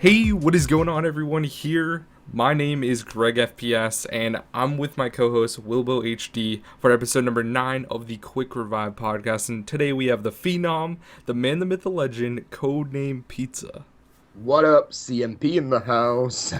Hey, what is going on, everyone? Here, my name is GregFPS, and I'm with my co-host Wilbo HD for episode number 9 of the Quick Revive podcast. And today we have the phenom, the man, the myth, the legend, CodeNamePizza. What up, CMP in the house?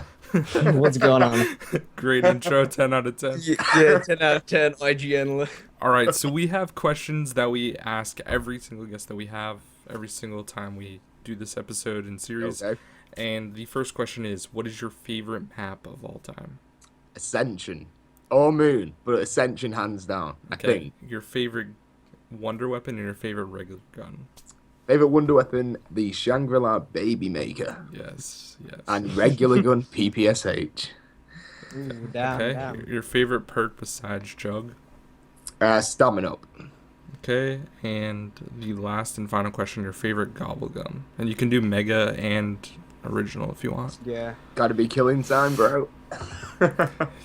What's going on? Great intro, 10 out of 10. Yeah, 10 out of 10 IGN. All right, so we have questions that we ask every single guest that we have every single time we do this episode in series. Okay. And the first question is, what is your favorite map of all time? Ascension. Or Moon, but Ascension hands down, I think. Your favorite wonder weapon and your favorite regular gun. Favorite wonder weapon, the Shangri-La Baby Maker. Yes. And regular gun, PPSH. Ooh, damn, Okay, damn. your favorite perk besides Jug. Stamina up. Okay, and the last and final question, your favorite gobble gum. And you can do Mega and Original if you want. Yeah. Gotta be killing time, bro.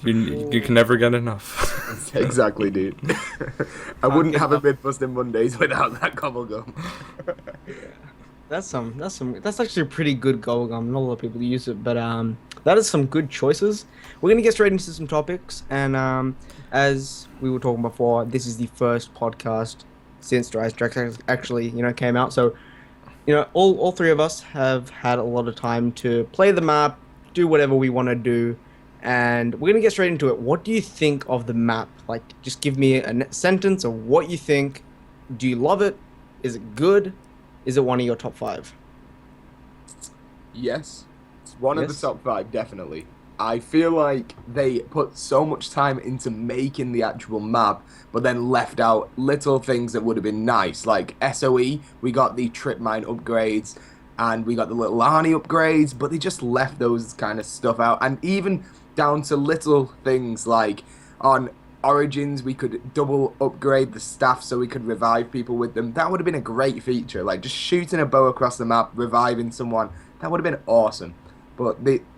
You can never get enough. Exactly, dude. I wouldn't have a mid-busting Mondays without that gobble gum. That's actually a pretty good gobble gum. Not a lot of people use it, but that is some good choices. We're gonna get straight into some topics, and as we were talking before, this is the first podcast since Eisendrache actually came out. So all three of us have had a lot of time to play the map, do whatever we want to do, and we're gonna get straight into it. What do you think of the map? Like, just give me a sentence of what you think. Do you love it? Is it good? Is it one of your top 5? Yes. It's one of the Yes? top 5, definitely. I feel like they put so much time into making the actual map, but then left out little things that would have been nice. Like SOE, we got the trip mine upgrades, and we got the little Arnie upgrades, but they just left those kind of stuff out. And even down to little things like on Origins, we could double upgrade the staff so we could revive people with them. That would have been a great feature. Like just shooting a bow across the map, reviving someone. That would have been awesome. But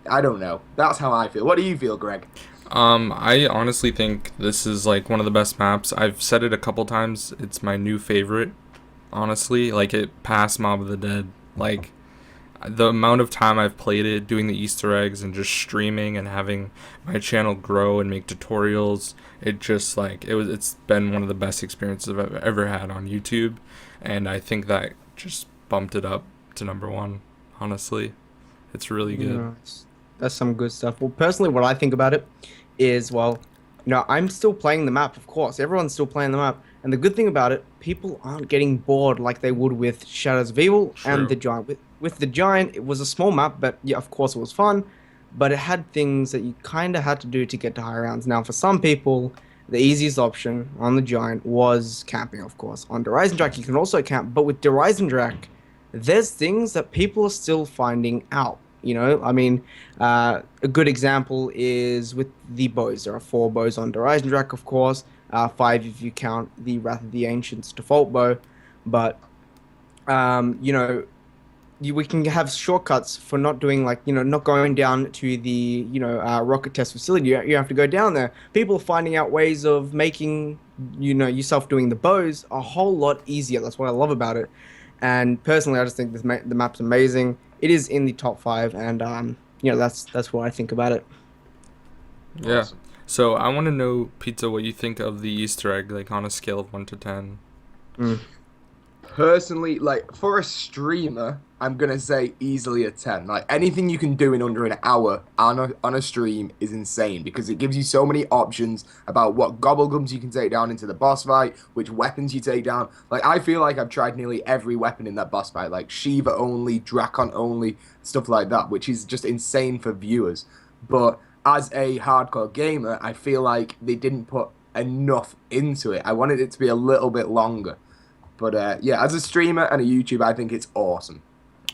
I don't know. That's how I feel. What do you feel, Greg? I honestly think this is like one of the best maps. I've said it a couple times. It's my new favorite. Honestly, like it passed Mob of the Dead. Like the amount of time I've played it, doing the Easter eggs and just streaming and having my channel grow and make tutorials, it's been one of the best experiences I've ever had on YouTube, and I think that just bumped it up to number 1. Honestly, it's really good. That's some good stuff. Well, personally, what I think about it is, I'm still playing the map, of course. Everyone's still playing the map. And the good thing about it, people aren't getting bored like they would with Shadows of Evil and the Giant. With the Giant, it was a small map, but yeah, of course it was fun. But it had things that you kind of had to do to get to higher rounds. Now, for some people, the easiest option on the Giant was camping, of course. On Eisendrache, you can also camp. But with Eisendrache, there's things that people are still finding out. A good example is with the bows. There are 4 bows on Eisendrache, of course. 5 if you count the Wrath of the Ancients default bow. But, we can have shortcuts for not doing not going down to the, rocket test facility. You have to go down there. People are finding out ways of making, yourself doing the bows a whole lot easier. That's what I love about it. And personally, I just think the map's amazing. It is in the top 5, and that's what I think about it. Yeah. Awesome. So I want to know, Pizza, what you think of the Easter egg, like on a scale of 1 to 10. Personally, like for a streamer, I'm gonna say easily a 10. Like anything you can do in under an hour on a stream is insane because it gives you so many options about what gobblegums you can take down into the boss fight, which weapons you take down. Like I feel like I've tried nearly every weapon in that boss fight, like Shiva only, Drakon only, stuff like that, which is just insane for viewers. But as a hardcore gamer, I feel like they didn't put enough into it. I wanted it to be a little bit longer. But as a streamer and a YouTuber, I think it's awesome.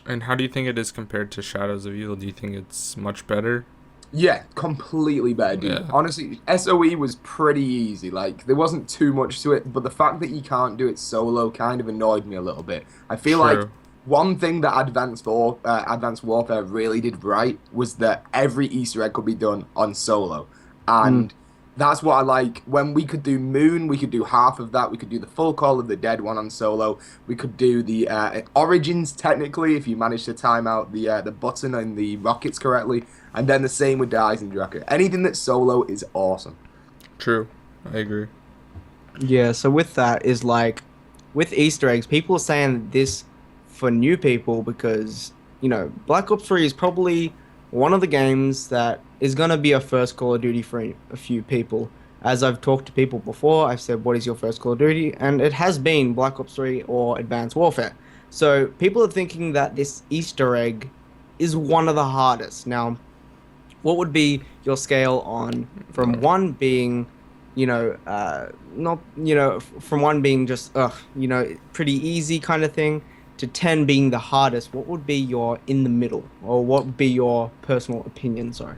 And how do you think it is compared to Shadows of Evil? Do you think it's much better? Yeah, completely better, dude. Yeah. Honestly, SOE was pretty easy. Like, there wasn't too much to it, but the fact that you can't do it solo kind of annoyed me a little bit. I feel like one thing that Advanced Warfare really did right was that every Easter egg could be done on solo. And That's what I like. When we could do Moon, we could do half of that. We could do the full Call of the Dead one on solo. We could do the Origins, technically, if you manage to time out the button and the rockets correctly. And then the same with the Eisendrache. Anything that's solo is awesome. True. I agree. Yeah, so with that is like with Easter eggs, people are saying this for new people because, Black Ops 3 is probably one of the games that is going to be a first Call of Duty for a few people. As I've talked to people before, I've said, what is your first Call of Duty? And it has been Black Ops 3 or Advanced Warfare. So people are thinking that this Easter egg is one of the hardest. Now, what would be your scale on from one being not, from one being just, pretty easy kind of thing to 10 being the hardest? What would be your in the middle? Or what would be your personal opinion, sorry?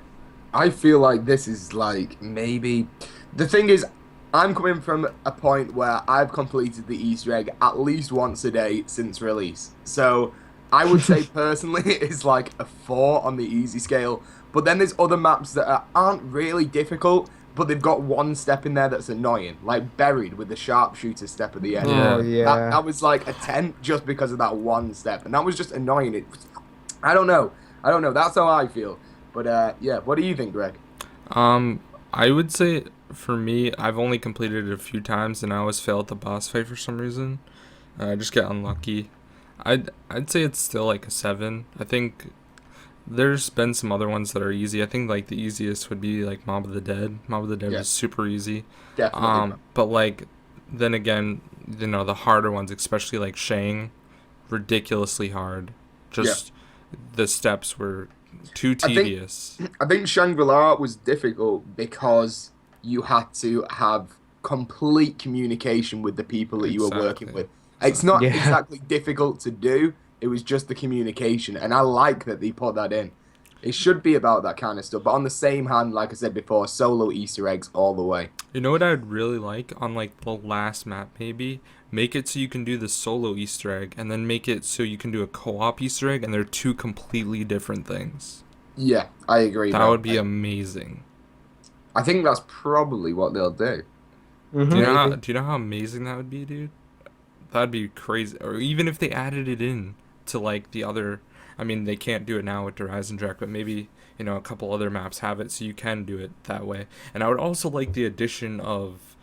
I feel like this is like maybe. The thing is, I'm coming from a point where I've completed the Easter egg at least once a day since release. So I would say personally it's like a 4 on the easy scale. But then there's other maps that aren't really difficult, but they've got one step in there that's annoying, like Buried with the sharpshooter step at the end. Oh, yeah. That was like a 10 just because of that one step, and that was just annoying. I don't know. That's how I feel. But yeah, what do you think, Greg? I would say for me, I've only completed it a few times, and I always fail at the boss fight for some reason. I just get unlucky. I'd say it's still like a 7. I think there's been some other ones that are easy. I think like the easiest would be like Mob of the Dead. Mob of the Dead is super easy. Definitely. But like then again, the harder ones, especially like Shang, ridiculously hard. Just the steps were too tedious. I think Shangri-La was difficult because you had to have complete communication with the people that you were working with. It's not exactly difficult to do. It was just the communication, and I like that they put that in. It should be about that kind of stuff, but on the same hand, like I said before, solo Easter eggs all the way. You know what I'd really like on like the last map maybe? Make it so you can do the solo Easter egg, and then make it so you can do a co-op Easter egg, and they're two completely different things. Yeah, I agree. That would be amazing. I think that's probably what they'll do. Mm-hmm. Do you know how amazing that would be, dude? That'd be crazy. Or even if they added it in to like the other, I mean they can't do it now with Eisendrache, but maybe a couple other maps have it so you can do it that way. And I would also like the addition of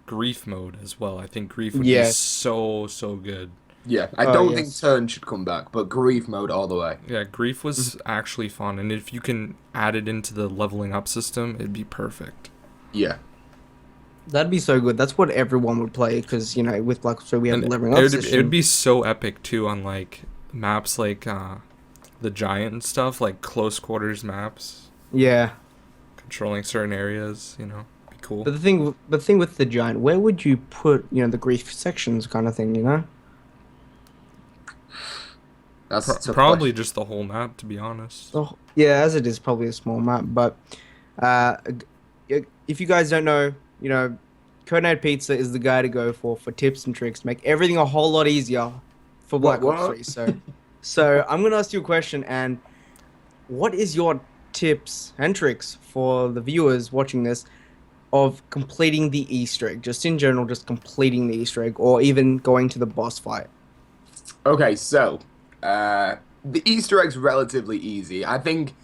grief mode as well. I think grief would be so good. Yeah, I don't think turn should come back, but grief mode all the way. Yeah, grief was actually fun, and if you can add it into the leveling up system, it'd be perfect. Yeah. That'd be so good. That's what everyone would play because, with Black Ops 3 we have the leveling up system. It would be so epic too on like maps like the Giant and stuff, like close quarters maps. Yeah. Controlling certain areas, be cool. But the thing with the Giant, where would you put, the grief sections kind of thing, That's probably just the whole map, to be honest. Oh, yeah, as it is probably a small map, but if you guys don't know, CodeNamePizza is the guy to go for tips and tricks to make everything a whole lot easier for Black Ops 3. So I'm going to ask you a question, and what is your tips and tricks for the viewers watching this of completing the Easter egg? Just in general, just completing the Easter egg, or even going to the boss fight. Okay, so the Easter egg's relatively easy. I think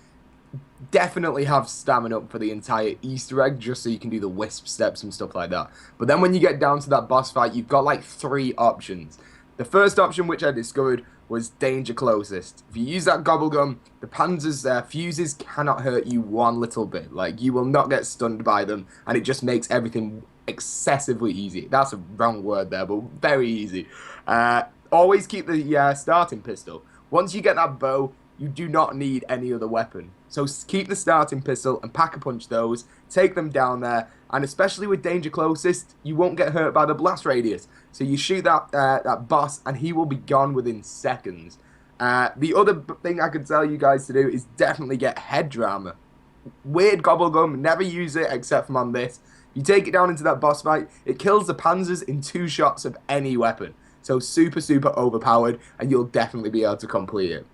definitely have stamina up for the entire Easter egg just so you can do the wisp steps and stuff like that. But then when you get down to that boss fight, you've got like 3 options. The first option, which I discovered, was danger closest. If you use that gobblegum, the Panzer's fuses cannot hurt you one little bit. Like, you will not get stunned by them, and it just makes everything excessively easy. That's a wrong word there, but very easy. Always keep the starting pistol. Once you get that bow, you do not need any other weapon. So keep the starting pistol and pack-a-punch those, take them down there, and especially with danger closest, you won't get hurt by the blast radius. So you shoot that boss, and he will be gone within seconds. The other thing I could tell you guys to do is definitely get head drama. Weird gobblegum, never use it except from on this. You take it down into that boss fight, it kills the Panzers in 2 shots of any weapon. So super overpowered, and you'll definitely be able to complete it.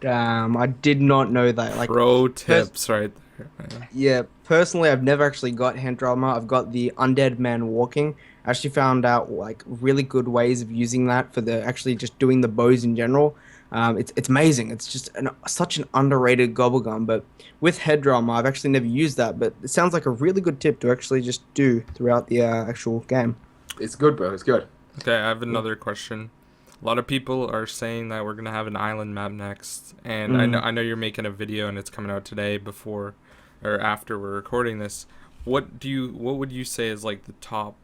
Damn, I did not know that. Like, pro tips right Yeah. Yeah, personally, I've never actually got hand drama. I've got the undead man walking. I actually found out like really good ways of using that for the actually just doing the bows in general. It's amazing. It's just such an underrated gobblegum. But with head drama, I've actually never used that. But it sounds like a really good tip to actually just do throughout the actual game. It's good, bro. It's good. Okay, I have another question. A lot of people are saying that we're gonna have an island map next, and I know you're making a video and it's coming out today before or after we're recording this. What would you say is like the top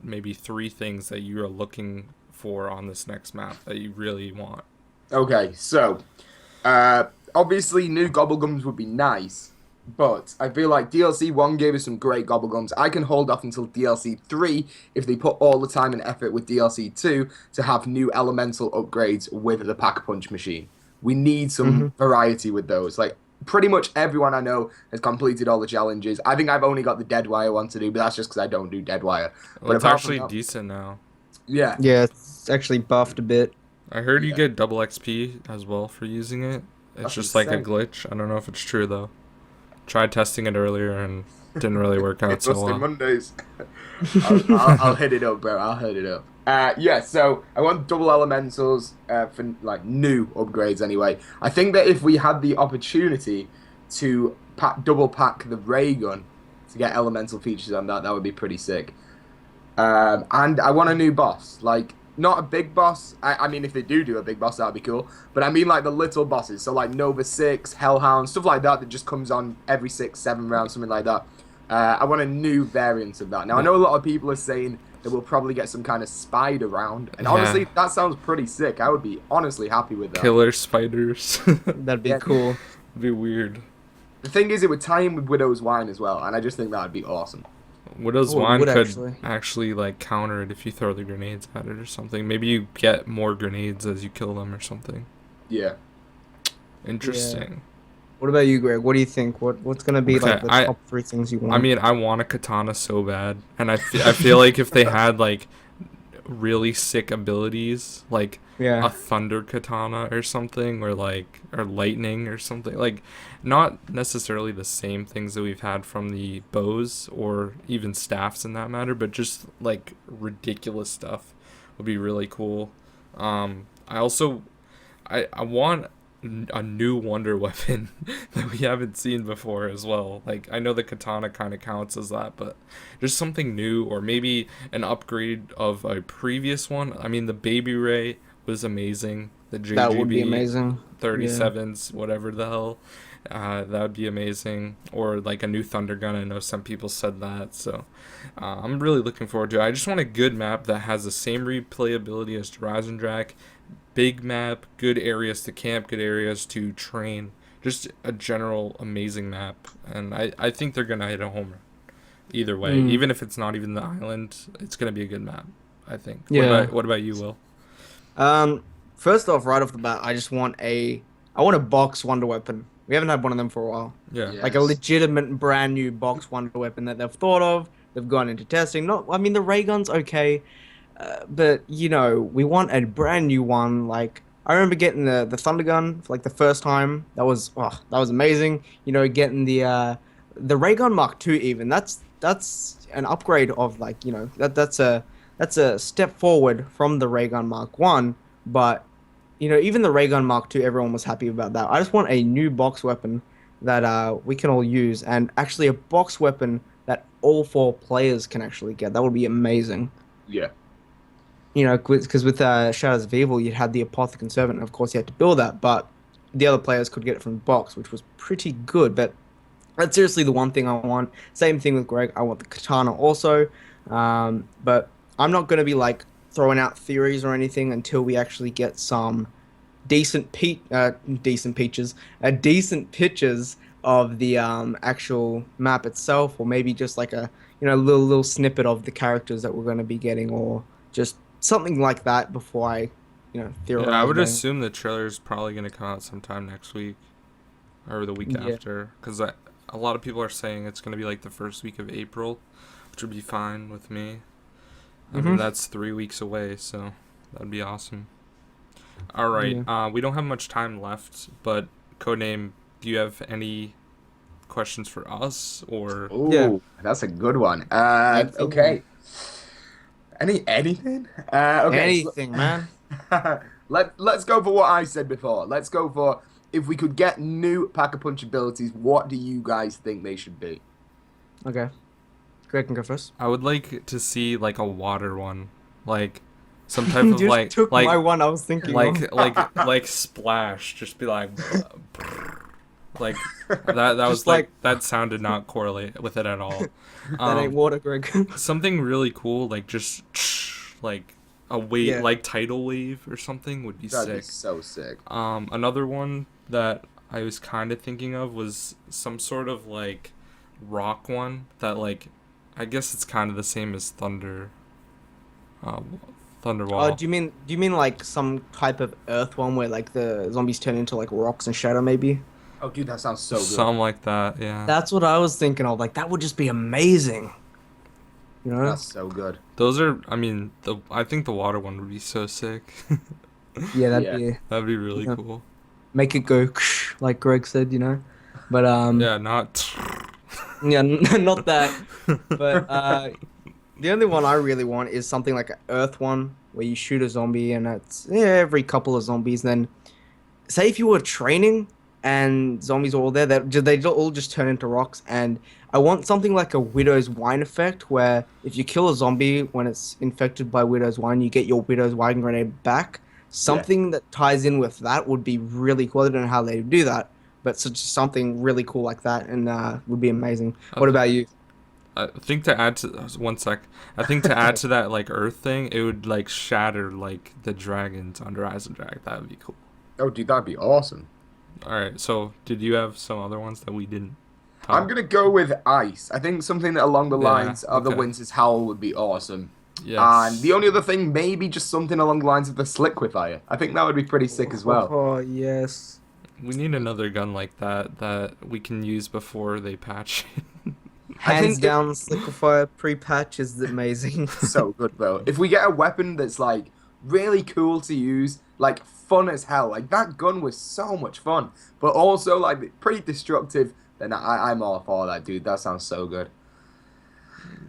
maybe 3 things that you are looking for on this next map that you really want? Okay, so obviously new gobblegums would be nice, but I feel like DLC 1 gave us some great gobblegums. I can hold off until DLC 3 if they put all the time and effort with DLC 2 to have new elemental upgrades with the Pack Punch machine. We need some variety with those. Like pretty much everyone I know has completed all the challenges. I think I've only got the Deadwire one to do, but that's just because I don't do Deadwire. Well, But it's apart from actually that, decent now. yeah. Yeah, it's actually buffed a bit. I heard you Yeah. get double XP as well for using it. It's That's just like a insane. glitch. I don't know if it's true though. Tried testing it earlier and didn't really work out so Busting well. Mondays. I'll hit it up, bro. I'll hit it up. Yeah, so I want double elementals for like new upgrades anyway. I think that if we had the opportunity to double pack the ray gun to get elemental features on that, that would be pretty sick. And I want a new boss, like not a big boss. I mean, if they do a big boss, that'd be cool. But I mean, like the little bosses, so like Nova 6, Hellhound, stuff like that just comes on every 6, 7 rounds, something like that. I want a new variant of that. Now I know a lot of people are saying that we'll probably get some kind of spider round, and honestly, Yeah. that sounds pretty sick. I would be honestly happy with that. Killer spiders. That'd be Yeah. cool. Be weird. The thing is, it would tie in with Widow's Wine as well, and I just think that would be awesome. Widow's Oh, it Wine would could actually like counter it if you throw the grenades at it or something. Maybe you get more grenades as you kill them or something. Yeah. Interesting. What about you, Greg? What do you think? What's gonna be like Okay, the top 3 things you want? I mean, I want a katana so bad, and I feel like if they had like really sick abilities, like yeah. a thunder katana or something, or lightning or something, like not necessarily the same things that we've had from the bows or even staffs in that matter, but just like ridiculous stuff would be really cool. I also I want a new wonder weapon that we haven't seen before as well. Like I know the katana kind of counts as that, but just something new, or maybe an upgrade of a previous one. I mean, the baby ray was amazing. The JGB That would be amazing. 37s, whatever the hell. That would be amazing. Or like a new thunder gun. I know some people said that, so I'm really looking forward to it. I just want a good map that has the same replayability as Eisendrache. Big map, good areas to camp, good areas to train. Just a general amazing map, and I think they're gonna hit a home run either way. Even if it's not even the island, it's gonna be a good map, I think. Yeah. What about you, Will? First off, right off the bat, I want a box wonder weapon. We haven't had one of them for a while. Yeah. Yeah. Like a legitimate brand new box wonder weapon that they've thought of. They've gone into testing. I mean, the ray gun's okay, but you know, we want a brand new one. Like I remember getting the thunder gun for like the first time. That was amazing. You know, getting the ray gun Mark II even. That's an upgrade of like, you know, that's a step forward from the ray gun Mark I. But you know, even the ray gun Mark II, everyone was happy about that. I just want a new box weapon that we can all use, and actually a box weapon that all 4 players can actually get. That would be amazing. Yeah. You know, because with Shadows of Evil, you had the Apothecary Servant, and of course you had to build that, but the other players could get it from the box, which was pretty good. But that's seriously the one thing I want. Same thing with Greg. I want the katana also, but I'm not going to be like throwing out theories or anything until we actually get some decent pictures of the actual map itself, or maybe just like a little snippet of the characters that we're going to be getting, or just something like that before I theorize. Yeah, I would about it. assume the trailer's probably gonna come out sometime next week or the week Yeah. after, because a lot of people are saying it's gonna be like the first week of April, which would be fine with me. I mean, that's 3 weeks away, so that'd be awesome. All right, we don't have much time left, but Codename, do you have any questions for us or? Ooh, Yeah. that's a good one. Anything, Okay. Anything? Okay. Anything, man. Let's go for what I said before. Let's go for if we could get new Pack-a-Punch abilities, what do you guys think they should be? Okay. Greg can go first. I would like to see like a water one, like some type You of just took my one I was thinking of. like splash, just be like like that was Just like- that sound did not correlate with it at all. That ain't water, Greg. Something really cool, like just like a wave, Yeah. like tidal wave or something would be That'd be sick. so sick. Another one that I was kind of thinking of was some sort of like rock one that like I guess it's kind of the same as thunder. Thunderwall. Oh, do you mean like some type of earth one where like the zombies turn into like rocks and shadow maybe? Oh, dude, that sounds so good. Something like that, yeah. That's what I was thinking of. Like that would just be amazing. You know? That's so good. Those are, I mean, I think the water one would be so sick. Yeah, that'd Yeah. be That'd be really Yeah. cool. make it go like Greg said, you know. But Yeah, not. yeah, not that. But the only one I really want is something like an Earth one where you shoot a zombie and it's every couple of zombies. Then, say if you were training and zombies are all there, they all just turn into rocks. And I want something like a Widow's Wine effect where if you kill a zombie when it's infected by Widow's Wine, you get your Widow's Wine grenade back. Something that ties in with that would be really cool. I don't know how they do that, but such something really cool like that and would be amazing. What about you? I think to add to 1 sec. I think to add to that like Earth thing, it would like shatter like the dragons under Eisendrache. That would be cool. Oh, dude, that'd be awesome. All right. So, did you have some other ones that we didn't? I'm gonna go with ice. I think something that along the Yeah, lines of the okay. Winter's Howl would be awesome. Yes. And the only other thing, maybe just something along the lines of the Sliquifier. I think that would be pretty sick as well. Oh yes. We need another gun like that we can use before they patch it. Hands think down, Sliquifier pre-patch is amazing. So good, bro. If we get a weapon that's like really cool to use, like fun as hell, like that gun was so much fun, but also like pretty destructive, then I'm all for that, dude. That sounds so good.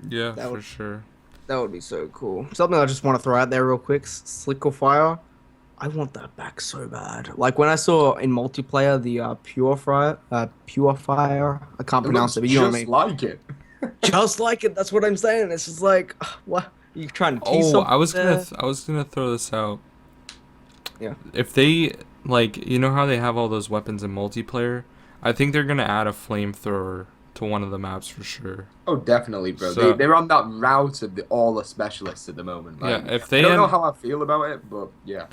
Yeah, That for would- sure. That would be so cool. Something I just want to throw out there real quick: Sliquifier. I want that back so bad. Like when I saw in multiplayer the Purifier. I can't It pronounce looks it, but you know what I just mean. like it. Just like it. That's what I'm saying. It's just like, what? You trying to tease Oh, something I was there? gonna throw this out. Yeah. If they like, you know how they have all those weapons in multiplayer, I think they're gonna add a flamethrower to one of the maps for sure. Oh, definitely, bro. So- They're on that route of all the specialists at the moment. Like, Yeah, if I they don't know end- how I feel about it, but yeah.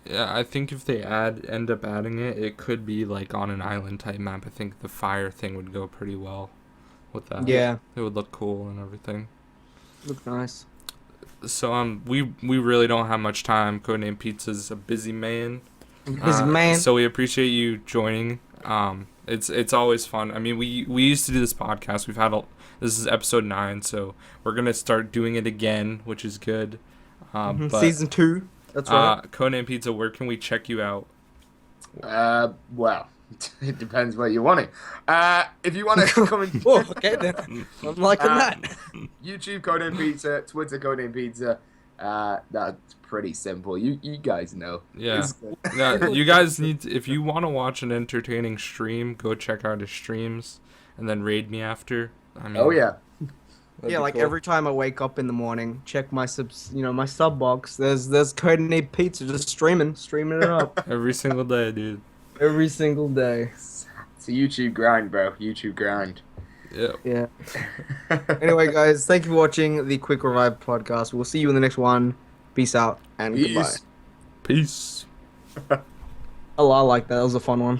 Yeah, I think if they end up adding it, it could be like on an island type map. I think the fire thing would go pretty well with that. Yeah, It would look cool and everything. look nice. So we really don't have much time. CodeNamePizza's a busy man. Busy man. So we appreciate you joining. It's always fun. I mean, we used to do this podcast. This is episode 9, so we're gonna start doing it again, which is good. But Season 2. That's right. CodeNamePizza, where can we check you out? Well, it depends where you want it. If you want to come and Oh, okay then. I'm liking that. YouTube CodeNamePizza, Twitter CodeNamePizza. That's pretty simple. You guys know. Yeah. It's good. Yeah, you guys if you want to watch an entertaining stream, go check out his streams and then raid me after. I mean, Oh yeah. that'd Yeah, be like cool. every time I wake up in the morning, check my my sub box. There's CodeNamePizza just streaming it up every single day, dude. every single day. It's a YouTube grind, bro. YouTube grind. Yeah. Yeah. Anyway, guys, thank you for watching the Quick Revive podcast. We'll see you in the next one. Peace out and goodbye. Peace. Peace. Oh, I like that. That was a fun one.